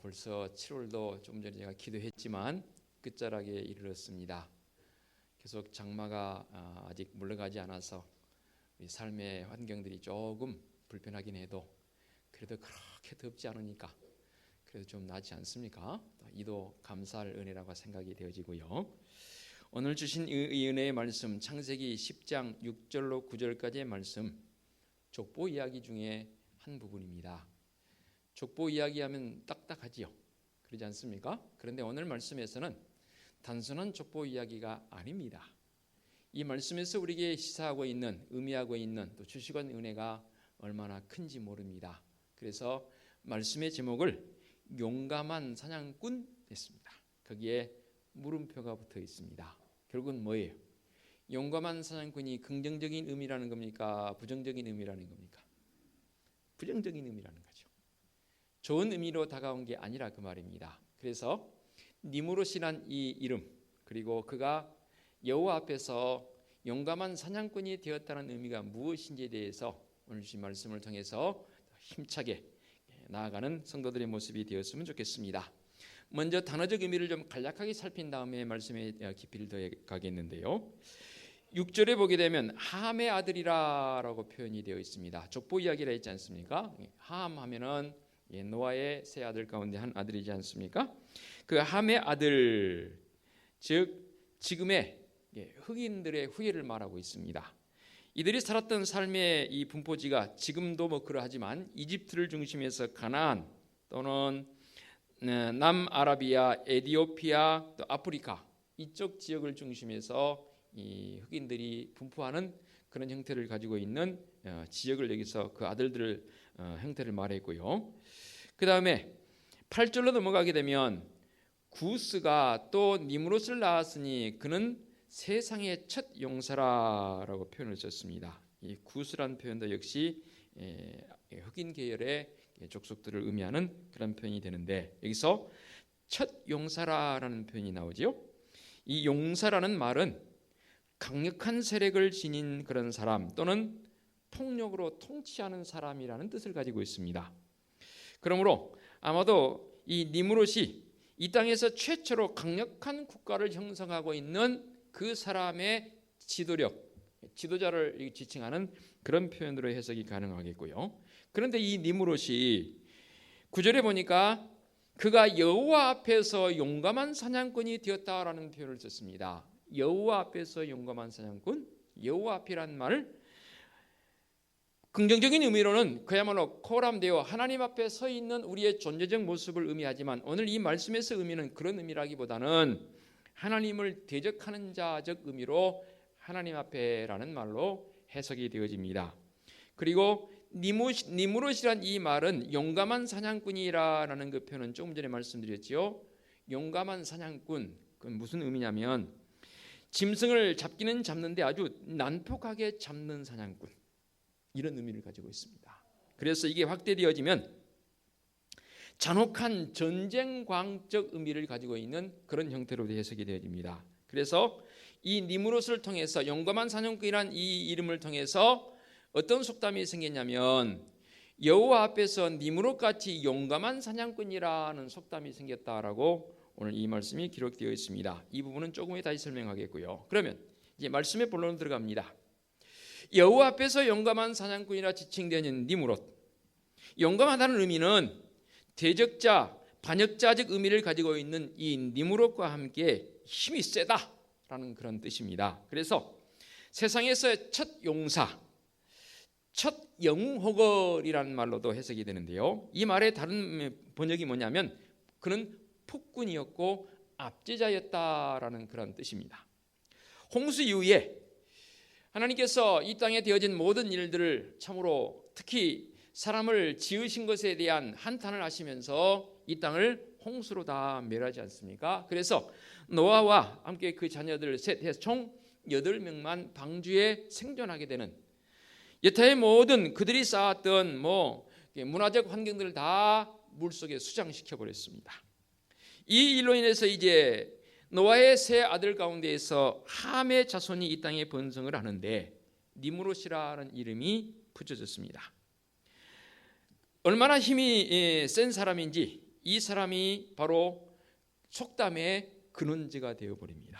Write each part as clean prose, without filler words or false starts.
벌써 7월도 좀 전에 제가 기도했지만 끝자락에 이르렀습니다. 계속 장마가 아직 물러가지 않아서 우리 삶의 환경들이 조금 불편하긴 해도 그래도 그렇게 덥지 않으니까 그래도 좀 낫지 않습니까? 이도 감사할 은혜라고 생각이 되어지고요. 오늘 주신 이 은혜의 말씀 창세기 10장 6절로 9절까지의 말씀 족보 이야기 중에 한 부분입니다. 족보 이야기하면 딱딱하지요. 그러지 않습니까? 그런데 오늘 말씀에서는 단순한 족보 이야기가 아닙니다. 이 말씀에서 우리에게 시사하고 있는 의미하고 있는 또 주시고 있는 은혜가 얼마나 큰지 모릅니다. 그래서 말씀의 제목을 용감한 사냥꾼 했습니다. 거기에 물음표가 붙어 있습니다. 결국은 뭐예요? 용감한 사냥꾼이 긍정적인 의미라는 겁니까? 부정적인 의미라는 겁니까? 부정적인 의미라는 거죠. 좋은 의미로 다가온 게 아니라 그 말입니다. 그래서 니므롯이란 이 이름 그리고 그가 여호와 앞에서 용감한 사냥꾼이 되었다는 의미가 무엇인지에 대해서 오늘 주신 말씀을 통해서 힘차게 나아가는 성도들의 모습이 되었으면 좋겠습니다. 먼저 단어적 의미를 좀 간략하게 살핀 다음에 말씀에 깊이를 더해 가겠는데요. 6절에 보게 되면 함의 아들이라고 표현이 되어 있습니다. 족보 이야기라 했지 않습니까? 함 하면은 노아의 세 아들 가운데 한 아들이지 않습니까? 그 함의 아들, 즉 지금의 흑인들의 후예를 말하고 있습니다. 이들이 살았던 삶의 이 분포지가 지금도 뭐 그러하지만 이집트를 중심해서 가나안 또는 남아라비아, 에티오피아, 또 아프리카 이쪽 지역을 중심해서 이 흑인들이 분포하는 그런 형태를 가지고 있는 지역을 여기서 그 아들들을 형태를 말했고요. 그 다음에 8절로 넘어가게 되면 구스가 또 니므롯을 낳았으니 그는 세상의 첫 용사라라고 표현을 썼습니다. 이 구스란 표현도 역시 흑인 계열의 족속들을 의미하는 그런 표현이 되는데 여기서 첫 용사라라는 표현이 나오죠. 이 용사라는 말은 강력한 세력을 지닌 그런 사람 또는 폭력으로 통치하는 사람이라는 뜻을 가지고 있습니다. 그러므로 아마도 이 니므롯이 이 땅에서 최초로 강력한 국가를 형성하고 있는 그 사람의 지도력, 지도자를 지칭하는 그런 표현으로 해석이 가능하겠고요. 그런데 이 니므롯이 9절에 보니까 그가 여호와 앞에서 용감한 사냥꾼이 되었다라는 표현을 썼습니다. 여호와 앞에서 용감한 사냥꾼, 여호와 앞이란 말을 긍정적인 의미로는 그야말로 코람되어 하나님 앞에 서 있는 우리의 존재적 모습을 의미하지만 오늘 이 말씀에서 의미는 그런 의미라기보다는 하나님을 대적하는 자적 의미로 하나님 앞에라는 말로 해석이 되어집니다. 그리고 니므롯이란 이 말은 용감한 사냥꾼이라는 그 표현은 조금 전에 말씀드렸지요. 용감한 사냥꾼, 그건 무슨 의미냐면 짐승을 잡기는 잡는데 아주 난폭하게 잡는 사냥꾼 이런 의미를 가지고 있습니다. 그래서 이게 확대되어지면 잔혹한 전쟁광적 의미를 가지고 있는 그런 형태로 해석이 되어집니다. 그래서 이 니므롯을 통해서 용감한 사냥꾼이란 이 이름을 통해서 어떤 속담이 생겼냐면 여호와 앞에서 니므롯같이 용감한 사냥꾼이라는 속담이 생겼다라고 오늘 이 말씀이 기록되어 있습니다. 이 부분은 조금 후에 다시 설명하겠고요. 그러면 이제 말씀의 본론으로 들어갑니다. 여호와 앞에서 용감한 사냥꾼이라 지칭되는 니므롯, 용감하다는 의미는 대적자, 반역자적 의미를 가지고 있는 이 니므롯과 함께 힘이 세다라는 그런 뜻입니다. 그래서 세상에서의 첫 용사, 첫 영웅호걸이라는 말로도 해석이 되는데요. 이 말의 다른 번역이 뭐냐면 그는 폭군이었고 압제자였다라는 그런 뜻입니다. 홍수 이후에 하나님께서 이 땅에 되어진 모든 일들을 참으로 특히 사람을 지으신 것에 대한 한탄을 하시면서 이 땅을 홍수로 다 멸하지 않습니까? 그래서 노아와 함께 그 자녀들 셋 해서 총 8명만 방주에 생존하게 되는 여타의 모든 그들이 쌓았던 문화적 환경들을 다 물속에 수장시켜 버렸습니다. 이 일로 인해서 이제 노아의 세 아들 가운데에서 함의 자손이 이 땅에 번성을 하는데 니므롯이라는 이름이 붙여졌습니다. 얼마나 힘이 센 사람인지 이 사람이 바로 속담의 근원지가 되어버립니다.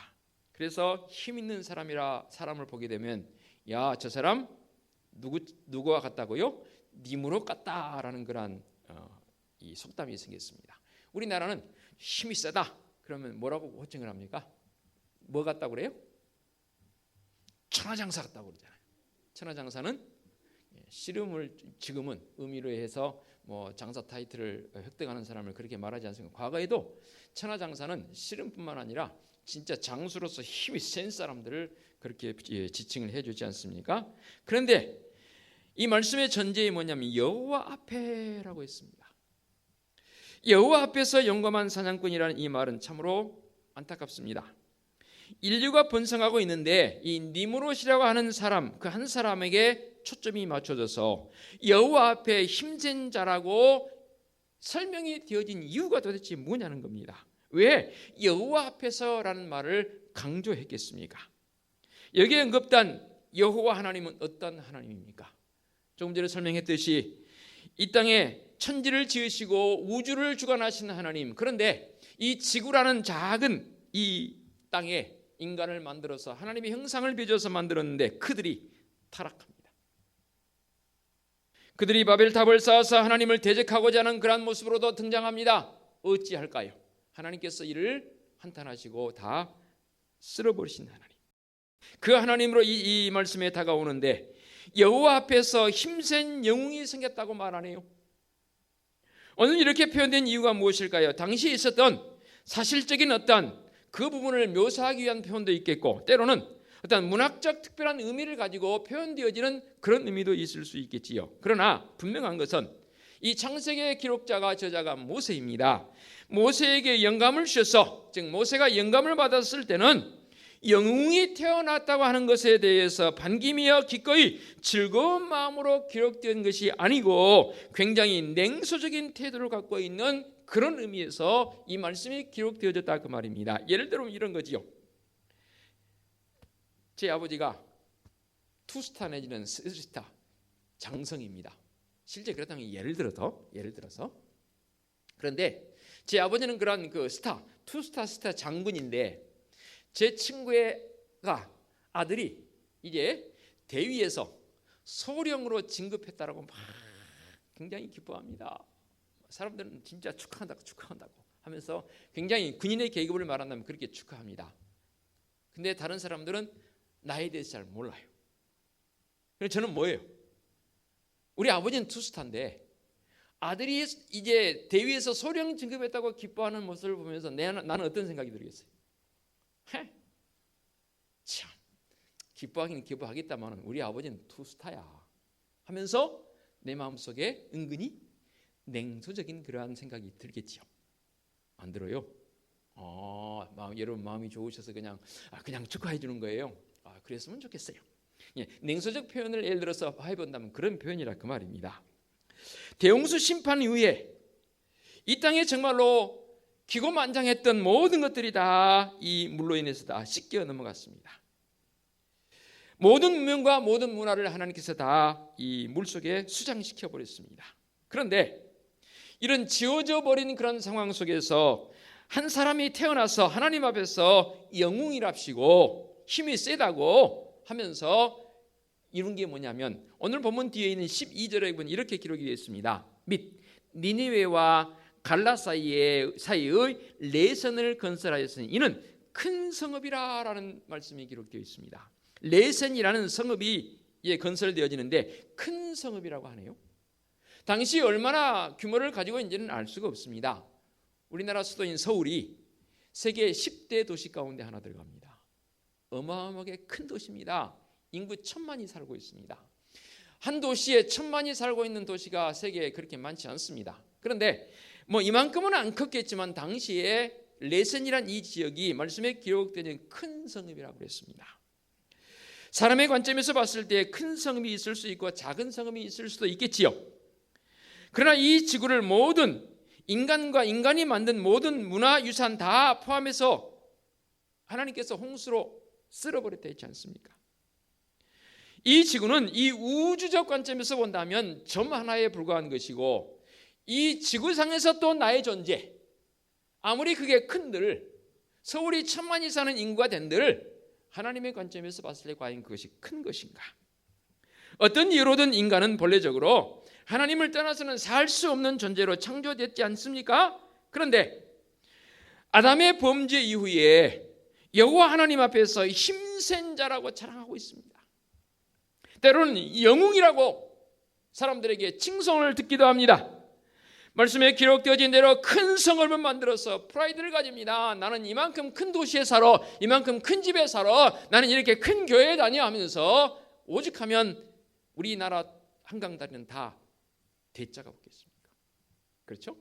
그래서 힘 있는 사람을 보게 되면 야, 저 사람 누구와 같다고요? 님으로 같다라는 그런 이 속담이 생겼습니다. 우리나라는 힘이 세다 그러면 뭐라고 호칭을 합니까? 뭐 같다고 그래요? 천하장사 같다고 그러잖아요. 천하장사는 씨름을 지금은 의미로 해서 뭐 장사 타이틀을 획득하는 사람을 그렇게 말하지 않습니까? 과거에도 천하장사는 씨름뿐만 아니라 진짜 장수로서 힘이 센 사람들을 그렇게 지칭을 해주지 않습니까? 그런데 이 말씀의 전제이 뭐냐면 여호와 앞에라고 했습니다. 여호와 앞에서 영검한 사냥꾼이라는 이 말은 참으로 안타깝습니다. 인류가 번성하고 있는데 이 니무롯이라고 하는 사람, 그 한 사람에게 초점이 맞춰져서 여호와 앞에 힘센 자라고 설명이 되어진 이유가 도대체 뭐냐는 겁니다. 왜 여호와 앞에서라는 말을 강조했겠습니까? 여기에 언급된 여호와 하나님은 어떤 하나님입니까? 조금 전에 설명했듯이 이 땅에 천지를 지으시고 우주를 주관하시는 하나님, 그런데 이 지구라는 작은 이 땅에 인간을 만들어서 하나님의 형상을 빚어서 만들었는데 그들이 타락합니다. 그들이 바벨탑을 쌓아서 하나님을 대적하고자 하는 그러한 모습으로도 등장합니다. 어찌할까요? 하나님께서 이를 한탄하시고 다 쓸어버리신 하나님. 그 하나님으로 이 말씀에 다가오는데 여호와 앞에서 힘센 영웅이 생겼다고 말하네요. 오늘 이렇게 표현된 이유가 무엇일까요? 당시에 있었던 사실적인 어떤 그 부분을 묘사하기 위한 표현도 있겠고 때로는 어떤 문학적 특별한 의미를 가지고 표현되어지는 그런 의미도 있을 수 있겠지요. 그러나 분명한 것은 이 창세기 기록자가 저자가 모세입니다. 모세에게 영감을 주셔서, 즉 모세가 영감을 받았을 때는 영웅이 태어났다고 하는 것에 대해서 반기며 기꺼이 즐거운 마음으로 기록된 것이 아니고 굉장히 냉소적인 태도를 갖고 있는 그런 의미에서 이 말씀이 기록되어졌다 그 말입니다. 예를 들면 이런 거지요. 제 아버지가 투스타 내지는 쓰리스타 장성입니다. 실제 그렇다면 예를 들어서 그런데 제 아버지는 그런 그 투스타 장군인데 제 친구가 아들이 이제 대위에서 소령으로 진급했다라고 막 굉장히 기뻐합니다. 사람들은 진짜 축하한다고 하면서 굉장히 군인의 계급을 말한다면 그렇게 축하합니다. 근데 다른 사람들은 나에 대해서 잘 몰라요. 그래서 저는 뭐예요? 우리 아버지는 투스타인데 아들이 이제 대위에서 소령 진급했다고 기뻐하는 모습을 보면서 나는 어떤 생각이 들겠어요? 참 기뻐하긴 기뻐하겠다만 우리 아버지는 투스타야 하면서 내 마음속에 은근히 냉소적인 그러한 생각이 들겠지요. 안 들어요? 여러분 마음이 좋으셔서 그냥 축하해 주는 거예요. 그랬으면 좋겠어요. 냉소적 표현을 예를 들어서 해본다면 그런 표현이라 그 말입니다. 대홍수 심판 이후에 이 땅에 정말로 기고만장했던 모든 것들이 다 이 물로 인해서 다 씻겨 넘어갔습니다. 모든 문명과 모든 문화를 하나님께서 다 이 물속에 수장시켜 버렸습니다. 그런데 이런 지워져 버린 그런 상황 속에서 한 사람이 태어나서 하나님 앞에서 영웅이랍시고 힘이 세다고 하면서 이룬 게 뭐냐면 오늘 본문 뒤에 있는 12절에 보면 이렇게 기록이 되어 있습니다. 및 니느웨와 갈라 사이의 레선을 건설하였으니 이는 큰 성읍이라라는 말씀이 기록되어 있습니다. 레선이라는 성읍이 건설되어지는데 큰 성읍이라고 하네요. 당시 얼마나 규모를 가지고 있는지는 알 수가 없습니다. 우리나라 수도인 서울이 세계 10대 도시 가운데 하나 들어갑니다. 어마어마하게 큰 도시입니다. 인구 1000만이 살고 있습니다. 한 도시에 1000만이 살고 있는 도시가 세계에 그렇게 많지 않습니다. 그런데 이만큼은 안 컸겠지만 당시에 레선이란 이 지역이 말씀에 기록되는 큰 성읍이라고 그랬습니다. 사람의 관점에서 봤을 때 큰 성읍이 있을 수 있고 작은 성읍이 있을 수도 있겠지요. 그러나 이 지구를 모든 인간과 인간이 만든 모든 문화유산 다 포함해서 하나님께서 홍수로 쓸어버렸다 했지 않습니까? 이 지구는 이 우주적 관점에서 본다면 점 하나에 불과한 것이고 이 지구상에서 또 나의 존재, 아무리 그게 큰들, 서울이 1000만이 사는 인구가 된들 하나님의 관점에서 봤을 때 과연 그것이 큰 것인가? 어떤 이유로든 인간은 본래적으로 하나님을 떠나서는 살 수 없는 존재로 창조됐지 않습니까? 그런데 아담의 범죄 이후에 여호와 하나님 앞에서 힘센 자라고 자랑하고 있습니다. 때로는 영웅이라고 사람들에게 칭송을 듣기도 합니다. 말씀에 기록되어진 대로 큰 성읍을 만들어서 프라이드를 가집니다. 나는 이만큼 큰 도시에 살아, 이만큼 큰 집에 살아, 나는 이렇게 큰 교회에 다녀 하면서 오죽하면 우리나라 한강 다리는 다 대자가 붙겠습니까? 그렇죠?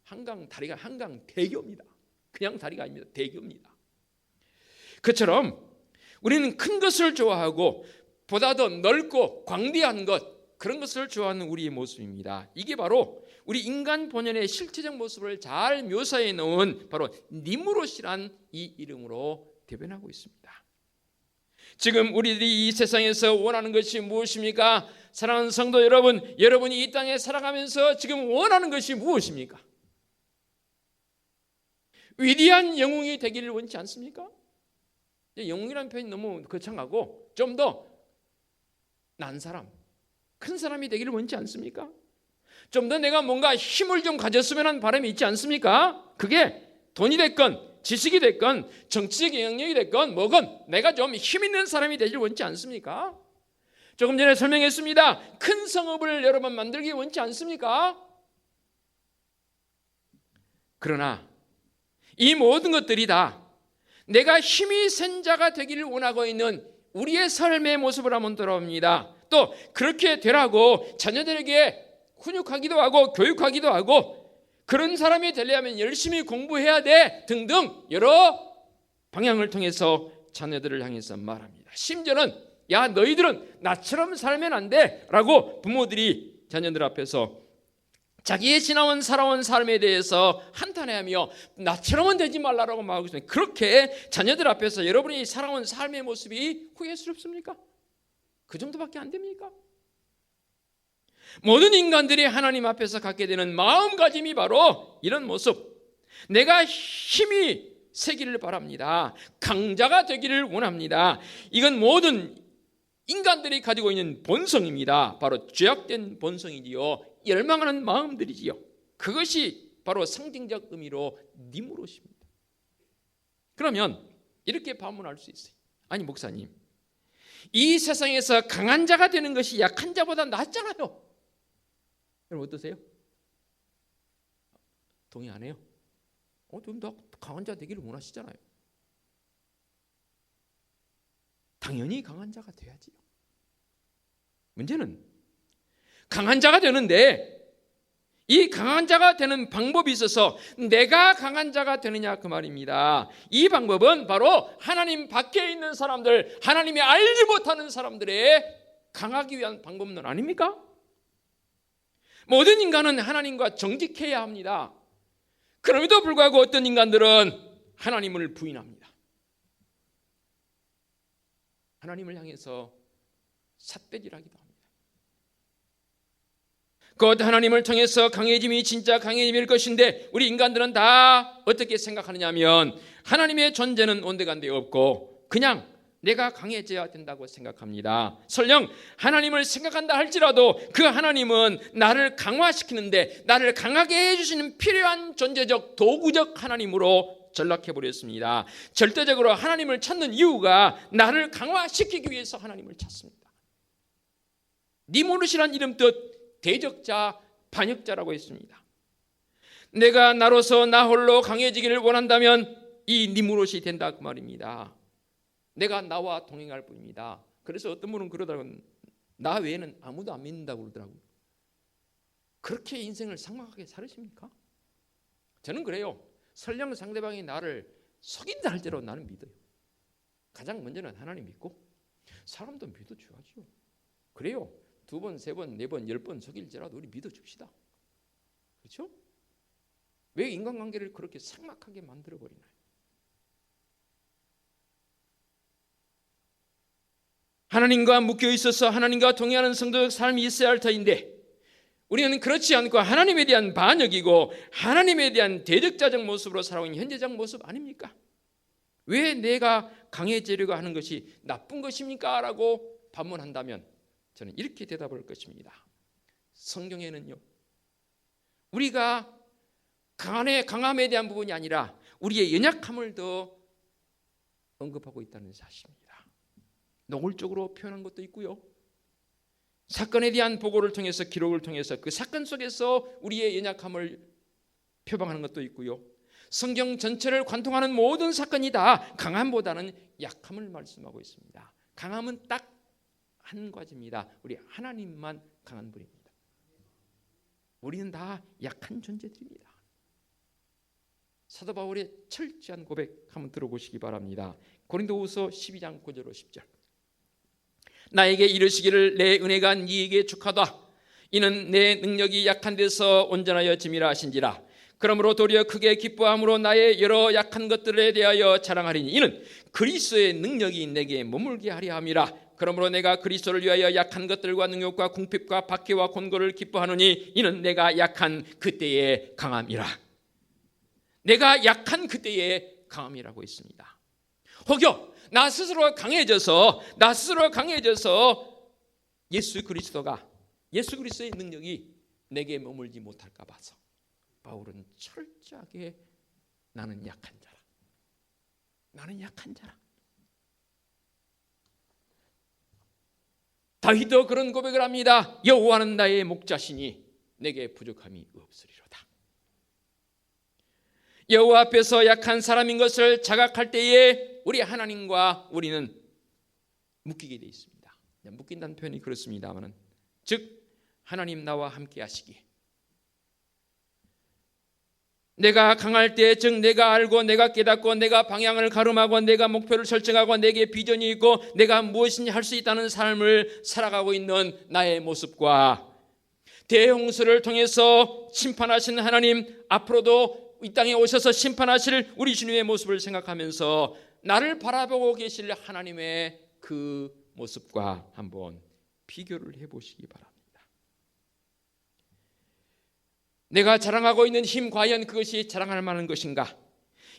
한강 다리가 한강 대교입니다. 그냥 다리가 아닙니다. 대교입니다. 그처럼 우리는 큰 것을 좋아하고 보다 더 넓고 광대한 것, 그런 것을 좋아하는 우리의 모습입니다. 이게 바로 우리 인간 본연의 실체적 모습을 잘 묘사해 놓은 바로 니무롯이란 이 이름으로 대변하고 있습니다. 지금 우리들이 이 세상에서 원하는 것이 무엇입니까? 사랑하는 성도 여러분, 여러분이 이 땅에 살아가면서 지금 원하는 것이 무엇입니까? 위대한 영웅이 되기를 원치 않습니까? 영웅이라는 표현이 너무 거창하고 좀 더 난 사람, 큰 사람이 되기를 원치 않습니까? 좀 더 내가 뭔가 힘을 좀 가졌으면 하는 바람이 있지 않습니까? 그게 돈이 됐건 지식이 됐건 정치적 영향력이 됐건 뭐건 내가 좀 힘 있는 사람이 되기를 원치 않습니까? 조금 전에 설명했습니다. 큰 성읍을 여러분 만들기 원치 않습니까? 그러나 이 모든 것들이 다 내가 힘이 센 자가 되기를 원하고 있는 우리의 삶의 모습을 한번 돌아봅니다. 또 그렇게 되라고 자녀들에게 훈육하기도 하고 교육하기도 하고 그런 사람이 되려면 열심히 공부해야 돼 등등 여러 방향을 통해서 자녀들을 향해서 말합니다. 심지어는 야 너희들은 나처럼 살면 안 돼 라고 부모들이 자녀들 앞에서 자기의 지나온 살아온 삶에 대해서 한탄해하며 나처럼은 되지 말라라고 말하고 있습니다. 그렇게 자녀들 앞에서 여러분이 살아온 삶의 모습이 후회스럽습니까? 그 정도밖에 안 됩니까? 모든 인간들이 하나님 앞에서 갖게 되는 마음가짐이 바로 이런 모습. 내가 힘이 세기를 바랍니다. 강자가 되기를 원합니다. 이건 모든 인간들이 가지고 있는 본성입니다. 바로 죄악된 본성이지요. 열망하는 마음들이지요. 그것이 바로 상징적 의미로 니무롯입니다. 그러면 이렇게 반문할 수 있어요. 아니 목사님, 이 세상에서 강한 자가 되는 것이 약한 자보다 낫잖아요. 여러분 어떠세요? 동의 안 해요? 좀 더 강한 자 되기를 원하시잖아요. 당연히 강한 자가 돼야지요. 문제는 강한 자가 되는데 이 강한 자가 되는 방법이 있어서 내가 강한 자가 되느냐 그 말입니다. 이 방법은 바로 하나님 밖에 있는 사람들, 하나님이 알지 못하는 사람들의 강하기 위한 방법은 아닙니까? 모든 인간은 하나님과 정직해야 합니다. 그럼에도 불구하고 어떤 인간들은 하나님을 부인합니다. 하나님을 향해서 삿대질하기도 합니다. 곧 하나님을 통해서 강해짐이 진짜 강해짐일 것인데 우리 인간들은 다 어떻게 생각하느냐 하면 하나님의 존재는 온데간데 없고 그냥 내가 강해져야 된다고 생각합니다. 설령 하나님을 생각한다 할지라도 그 하나님은 나를 강화시키는데 나를 강하게 해주시는 필요한 존재적 도구적 하나님으로 전락해버렸습니다. 절대적으로 하나님을 찾는 이유가 나를 강화시키기 위해서 하나님을 찾습니다. 니무롯이란 이름 뜻 대적자, 반역자라고 했습니다. 내가 나로서 나 홀로 강해지기를 원한다면 이 니무롯이 된다 그 말입니다. 내가 나와 동행할 뿐입니다. 그래서 어떤 분은 그러더라고요. 나 외에는 아무도 안 믿는다고 그러더라고요. 그렇게 인생을 삭막하게 살으십니까? 저는 그래요. 설령 상대방이 나를 속인다 할지라도 나는 믿어요. 가장 먼저는 하나님 믿고 사람도 믿어줘야죠. 그래요. 2번, 3번, 4번, 10번 속일지라도 우리 믿어줍시다. 그렇죠? 왜 인간관계를 그렇게 삭막하게 만들어버리나요? 하나님과 묶여 있어서 하나님과 동행하는 성도적 삶이 있어야 할 터인데 우리는 그렇지 않고 하나님에 대한 반역이고 하나님에 대한 대적자적 모습으로 살아온 현재적 모습 아닙니까? 왜 내가 강해지려고 하는 것이 나쁜 것입니까? 라고 반문한다면 저는 이렇게 대답할 것입니다. 성경에는요, 우리가 강함에 대한 부분이 아니라 우리의 연약함을 더 언급하고 있다는 사실입니다. 노골적으로 표현한 것도 있고요, 사건에 대한 보고를 통해서, 기록을 통해서 그 사건 속에서 우리의 연약함을 표방하는 것도 있고요, 성경 전체를 관통하는 모든 사건이 다 강함보다는 약함을 말씀하고 있습니다. 강함은 딱 한 가지입니다. 우리 하나님만 강한 분입니다. 우리는 다 약한 존재들입니다. 사도 바울의 철저한 고백 한번 들어보시기 바랍니다. 고린도후서 12장 9절 10절. 나에게 이르시기를 내 은혜가 네게 축하다. 이는 내 능력이 약한 데서 온전하여 짐이라 하신지라. 그러므로 도리어 크게 기뻐함으로 나의 여러 약한 것들에 대하여 자랑하리니 이는 그리스도의 능력이 내게 머물게 하려 함이라. 그러므로 내가 그리스도를 위하여 약한 것들과 능욕과 궁핍과 박해와 곤고를 기뻐하노니 이는 내가 약한 그때의 강함이라. 내가 약한 그때의 강함이라고 있습니다. 혹여 나 스스로 강해져서 예수 그리스도의 능력이 내게 머물지 못할까 봐서 바울은 철저하게 나는 약한 자라. 다윗도 그런 고백을 합니다. 여호와는 나의 목자시니 내게 부족함이 없으리로다. 여호와 앞에서 약한 사람인 것을 자각할 때에 우리 하나님과 우리는 묶이게 되어 있습니다. 묶인다는 표현이 그렇습니다만, 즉 하나님 나와 함께 하시기, 내가 강할 때, 즉 내가 알고 내가 깨닫고 내가 방향을 가름하고 내가 목표를 설정하고 내게 비전이 있고 내가 무엇인지 할 수 있다는 삶을 살아가고 있는 나의 모습과 대홍수를 통해서 심판하신 하나님, 앞으로도 이 땅에 오셔서 심판하실 우리 주님의 모습을 생각하면서 나를 바라보고 계실 하나님의 그 모습과 한번 비교를 해보시기 바랍니다. 내가 자랑하고 있는 힘, 과연 그것이 자랑할 만한 것인가?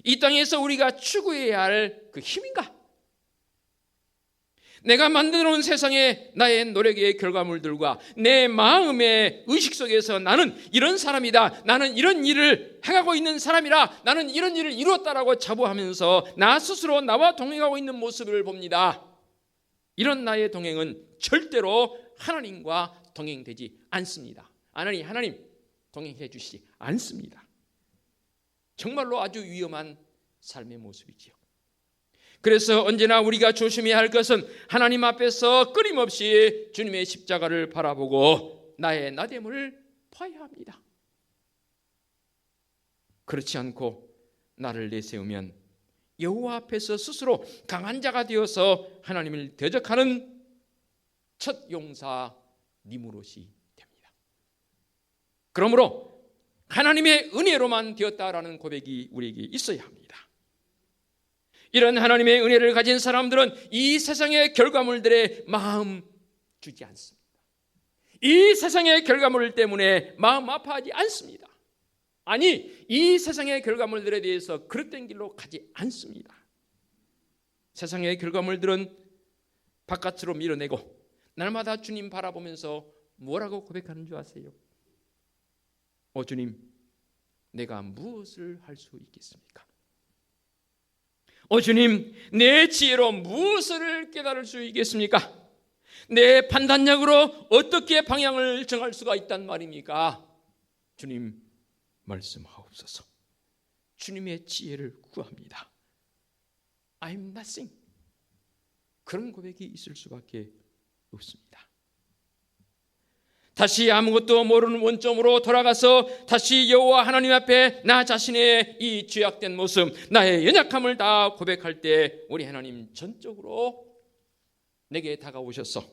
이 땅에서 우리가 추구해야 할 그 힘인가? 내가 만들어 놓은 세상에 나의 노력의 결과물들과 내 마음의 의식 속에서 나는 이런 사람이다, 나는 이런 일을 행하고 있는 사람이라, 나는 이런 일을 이루었다라고 자부하면서 나 스스로 나와 동행하고 있는 모습을 봅니다. 이런 나의 동행은 절대로 하나님과 동행되지 않습니다. 하나님 동행해 주시지 않습니다. 정말로 아주 위험한 삶의 모습이지요. 그래서 언제나 우리가 조심해야 할 것은 하나님 앞에서 끊임없이 주님의 십자가를 바라보고 나의 나됨을 봐야 합니다. 그렇지 않고 나를 내세우면 여호와 앞에서 스스로 강한 자가 되어서 하나님을 대적하는 첫 용사 니무롯이 됩니다. 그러므로 하나님의 은혜로만 되었다라는 고백이 우리에게 있어야 합니다. 이런 하나님의 은혜를 가진 사람들은 이 세상의 결과물들에 마음 주지 않습니다. 이 세상의 결과물 때문에 마음 아파하지 않습니다. 아니, 이 세상의 결과물들에 대해서 그릇된 길로 가지 않습니다. 세상의 결과물들은 바깥으로 밀어내고 날마다 주님 바라보면서 뭐라고 고백하는 줄 아세요? 주님, 내가 무엇을 할 수 있겠습니까? 주님, 내 지혜로 무엇을 깨달을 수 있겠습니까? 내 판단력으로 어떻게 방향을 정할 수가 있단 말입니까? 주님, 말씀하옵소서. 주님의 지혜를 구합니다. I'm nothing. 그런 고백이 있을 수밖에 없습니다. 다시 아무것도 모르는 원점으로 돌아가서 다시 여호와 하나님 앞에 나 자신의 이 죄악된 모습, 나의 연약함을 다 고백할 때 우리 하나님 전적으로 내게 다가오셔서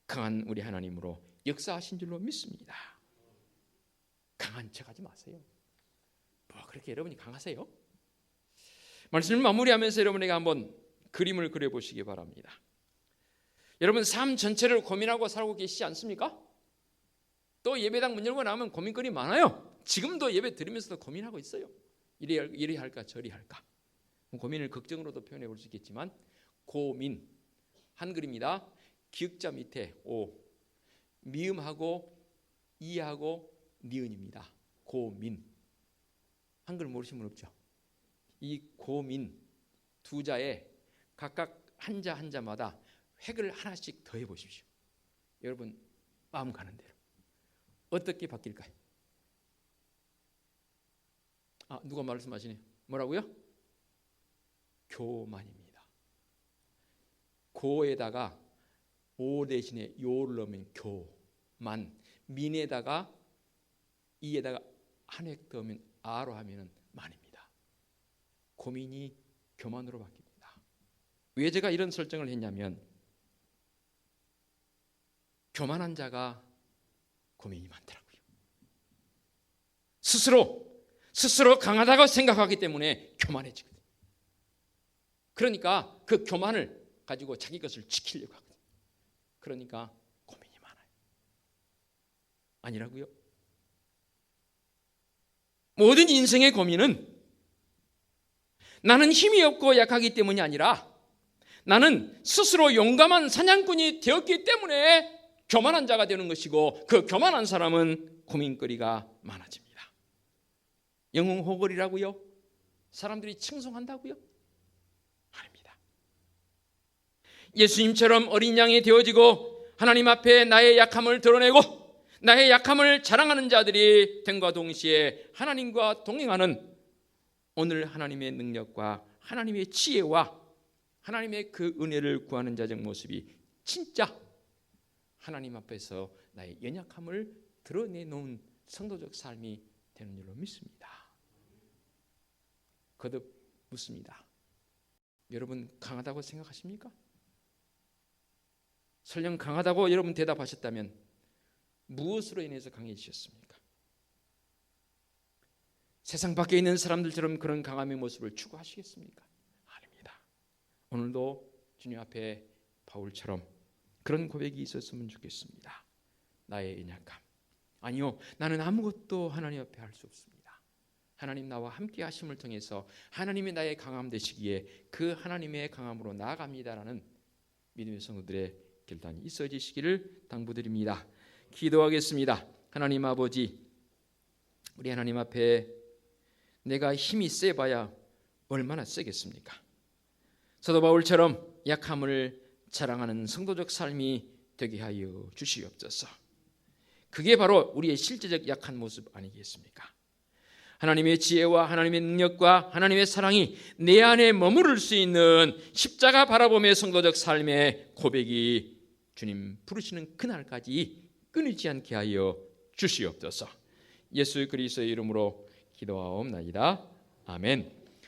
강한 우리 하나님으로 역사하신 줄로 믿습니다. 강한 척하지 마세요. 그렇게 여러분이 강하세요? 말씀을 마무리하면서 여러분에게 한번 그림을 그려보시기 바랍니다. 여러분, 삶 전체를 고민하고 살고 계시지 않습니까? 또 예배당 문 열고 나오면 고민거리 많아요. 지금도 예배 드리면서도 고민하고 있어야 할까 저리 할까. 고민을 걱정으로도 표현해 볼 수 있겠지만 고민, 한글입니다. 기역자 밑에 오, 미음하고 이하고 니은입니다. 고민. 한글 모르시는 분 없죠? 이 고민 두 자에 각각 한자 한자마다 획을 하나씩 더해 보십시오. 여러분 마음 가는 대로 어떻게 바뀔까요? 누가 말씀하시네요. 뭐라고요? 교만입니다. 고에다가 오 대신에 요를 넣으면 교만, 민에다가 이에다가 한 획 더하면 아로 하면 만입니다. 고민이 교만으로 바뀝니다. 왜 제가 이런 설정을 했냐면 교만한 자가 고민이 많더라고요. 스스로 강하다고 생각하기 때문에 교만해지거든요. 그러니까 그 교만을 가지고 자기 것을 지키려고 하거든요. 그러니까 고민이 많아요. 아니라고요? 모든 인생의 고민은 나는 힘이 없고 약하기 때문이 아니라 나는 스스로 용감한 사냥꾼이 되었기 때문에 교만한 자가 되는 것이고, 그 교만한 사람은 고민거리가 많아집니다. 영웅호걸이라고요? 사람들이 칭송한다고요? 아닙니다. 예수님처럼 어린 양이 되어지고 하나님 앞에 나의 약함을 드러내고 나의 약함을 자랑하는 자들이 됨과 동시에 하나님과 동행하는, 오늘 하나님의 능력과 하나님의 지혜와 하나님의 그 은혜를 구하는 자적 모습이 진짜 하나님 앞에서 나의 연약함을 드러내놓은 성도적 삶이 되는 줄로 믿습니다. 거듭 묻습니다. 여러분 강하다고 생각하십니까? 설령 강하다고 여러분 대답하셨다면 무엇으로 인해서 강해지셨습니까? 세상 밖에 있는 사람들처럼 그런 강함의 모습을 추구하시겠습니까? 아닙니다. 오늘도 주님 앞에 바울처럼 그런 고백이 있었으면 좋겠습니다. 나의 연약함, 아니요, 나는 아무것도 하나님 앞에 할 수 없습니다. 하나님 나와 함께 하심을 통해서 하나님이 나의 강함 되시기에 그 하나님의 강함으로 나아갑니다라는 믿음의 성도들의 결단이 있어지시기를 당부드립니다. 기도하겠습니다. 하나님 아버지, 우리 하나님 앞에 내가 힘이 세봐야 얼마나 세겠습니까? 사도 바울처럼 약함을 자랑하는 성도적 삶이 되게 하여 주시옵소서. 그게 바로 우리의 실제적 약한 모습 아니겠습니까? 하나님의 지혜와 하나님의 능력과 하나님의 사랑이 내 안에 머무를 수 있는 십자가 바라보며 성도적 삶의 고백이 주님 부르시는 그날까지 끊이지 않게 하여 주시옵소서. 예수 그리스도의 이름으로 기도하옵나이다. 아멘.